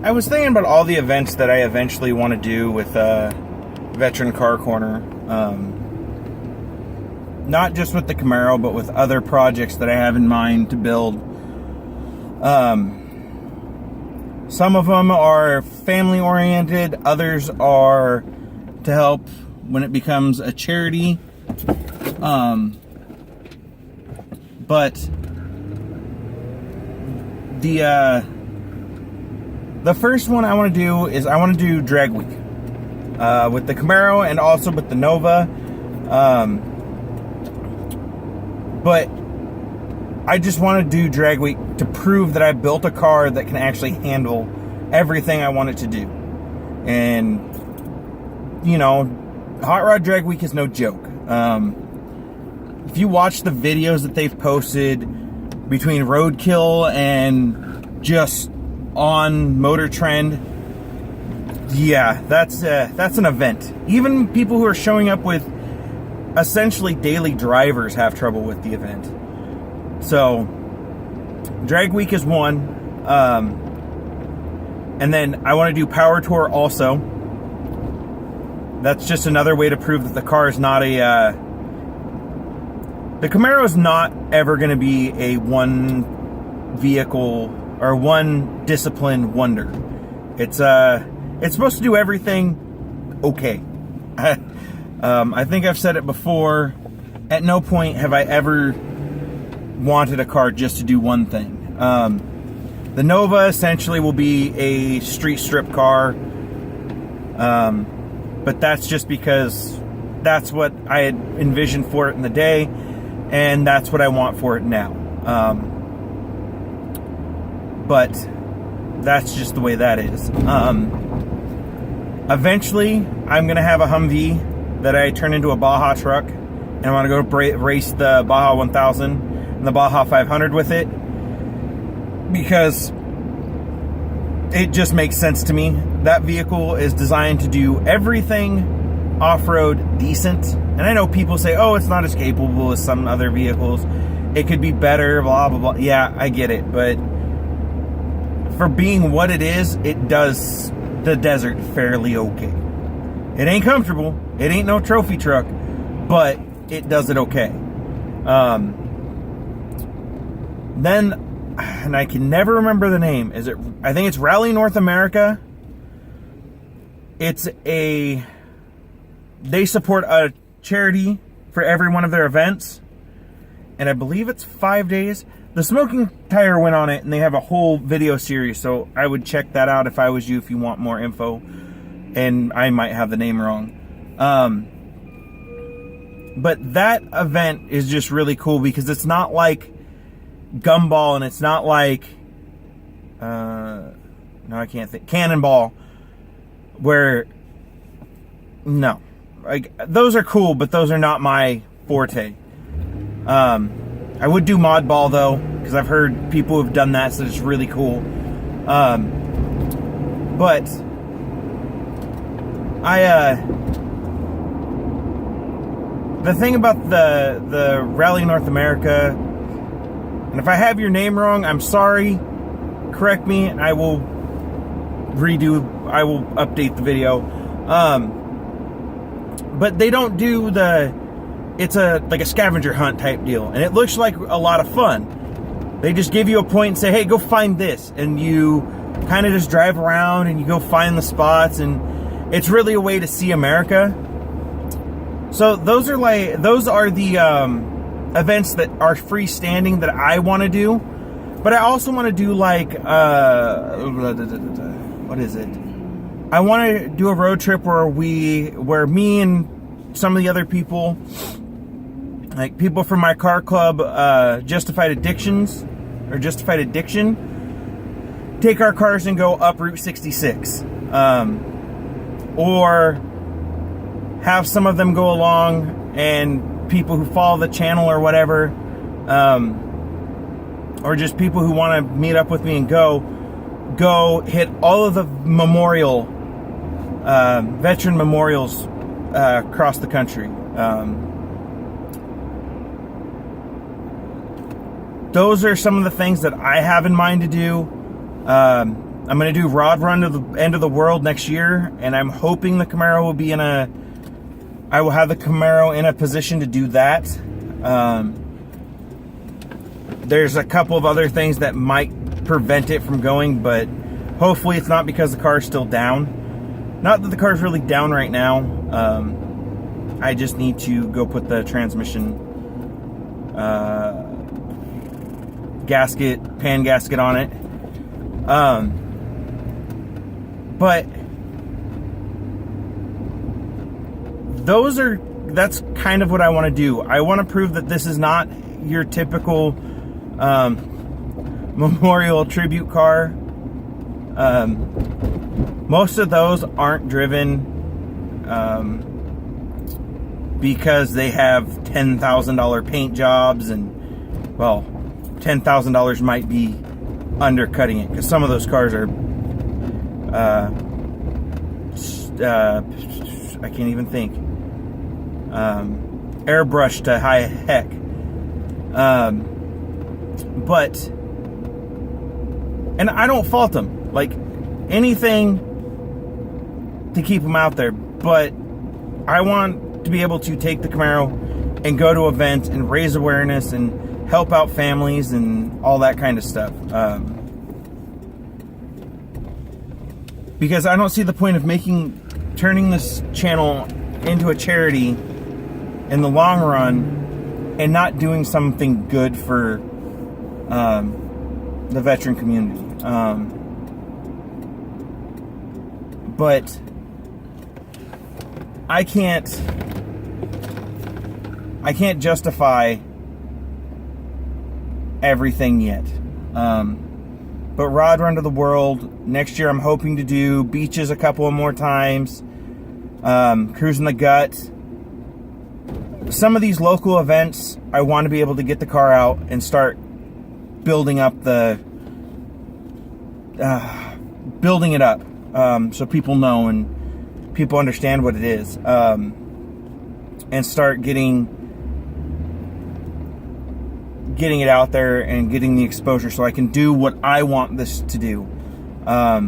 I was thinking about all the events that I eventually want to do with Veteran Car Corner. Not just with the Camaro, but with other projects that I have in mind to build. Some of them are family oriented, others are to help when it becomes a charity. But the first one I want to do is I want to do Drag Week with the Camaro and also with the Nova. But I just want to do Drag Week to prove that I built a car that can actually handle everything I want it to do. And, you know, Hot Rod Drag Week is no joke. If you watch the videos that they've posted between Roadkill and just on Motor Trend, yeah, that's an event. Even people who are showing up with essentially daily drivers have trouble with the event. So, Drag Week is one. And then I want to do Power Tour also. That's just another way to prove that the car is not a... the Camaro is not ever going to be a one vehicle or one discipline wonder. It's supposed to do everything okay. I think I've said it before. At no point have I ever wanted a car just to do one thing. The Nova essentially will be a street strip car. But that's just because that's what I had envisioned for it in the day, and that's what I want for it now. But that's just the way that is. Eventually, I'm going to have a Humvee that I turn into a Baja truck, and I want to go race the Baja 1000 and the Baja 500 with it, because it just makes sense to me. That vehicle is designed to do everything off-road decent. And I know people say, oh, it's not as capable as some other vehicles. It could be better, blah, blah, blah. Yeah, I get it. But for being what it is, it does the desert fairly okay. It ain't comfortable. It ain't no trophy truck. But it does it okay. Then... and I can never remember the name. I think it's Rally North America. They support a charity for every one of their events. And I believe it's 5 days. The Smoking Tire went on it, and they have a whole video series. So I would check that out if I was you, if you want more info. And I might have the name wrong. But that event is just really cool because it's not like Gumball, and it's not like no, I can't think, Cannonball, where no, like, those are cool, but those are not my forte. I would do Mod Ball though, because I've heard people who've done that, so it's really cool. But the thing about the Rally North America, and if I have your name wrong, I'm sorry. Correct me, and I will update the video. But they don't do it's like a scavenger hunt type deal, and it looks like a lot of fun. They just give you a point and say, hey, go find this, and you kind of just drive around and you go find the spots, and it's really a way to see America. So those are the events that are freestanding that I want to do. But I also want to do like what is it? I want to do a road trip where me and some of the other people, like people from my car club, Justified Addiction, take our cars and go up Route 66. Or have some of them go along, and people who follow the channel or whatever, or just people who want to meet up with me and go hit all of the veteran memorials across the country. Those are some of the things that I have in mind to do. I'm going to do Rod Run to the End of the World next year, and I'm hoping the Camaro will be I will have the Camaro in a position to do that. There's a couple of other things that might prevent it from going, but hopefully it's not because the car is still down. Not that the car is really down right now. I just need to go put the transmission pan gasket on it. But that's kind of what I want to do. I want to prove that this is not your typical memorial tribute car. Most of those aren't driven because they have $10,000 paint jobs, and well, $10,000 might be undercutting it, because some of those cars are I can't even think, airbrushed to high heck. But, and I don't fault them, like anything to keep them out there, but I want to be able to take the Camaro and go to events and raise awareness and help out families and all that kind of stuff. Because I don't see the point of turning this channel into a charity in the long run and not doing something good for the veteran community. But I can't justify everything yet. But Rod Run to the World next year, I'm hoping to do beaches a couple of more times, Cruising the Gut. Some of these local events, I want to be able to get the car out and start building up building it up, so people know and people understand what it is, and start getting it out there and getting the exposure so I can do what I want this to do. I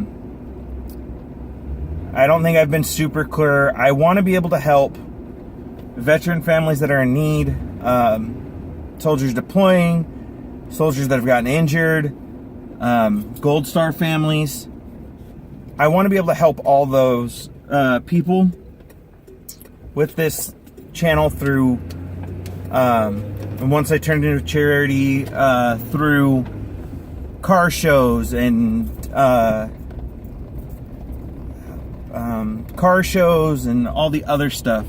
don't think I've been super clear. I want to be able to help veteran families that are in need, soldiers deploying, soldiers that have gotten injured, Gold Star families. I want to be able to help all those people with this channel through, and once I turned it into a charity, through car shows and all the other stuff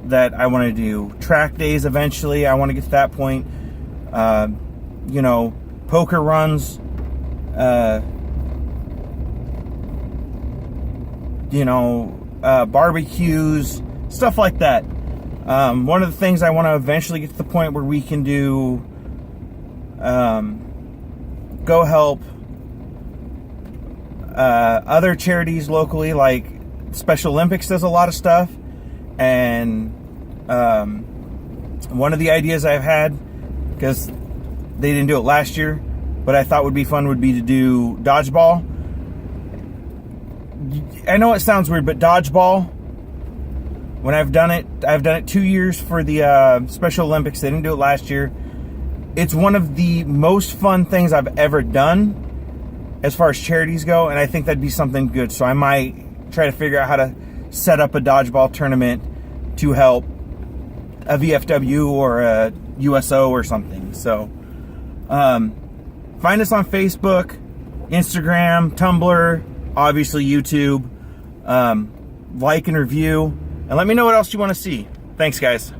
that I want to do. Track days eventually. I want to get to that point. Poker runs. Barbecues, stuff like that. One of the things I want to eventually get to the point where we can do, go help other charities locally, like Special Olympics does a lot of stuff, and one of the ideas I've had, because they didn't do it last year, but I thought would be fun, would be to do dodgeball. I know it sounds weird, but dodgeball, when I've done it 2 years for the Special Olympics. They didn't do it last year. It's one of the most fun things I've ever done as far as charities go, and I think that'd be something good. So I might try to figure out how to set up a dodgeball tournament to help a VFW or a USO or something. So find us on Facebook, Instagram, Tumblr, obviously YouTube. Like and review, and let me know what else you want to see. Thanks, guys.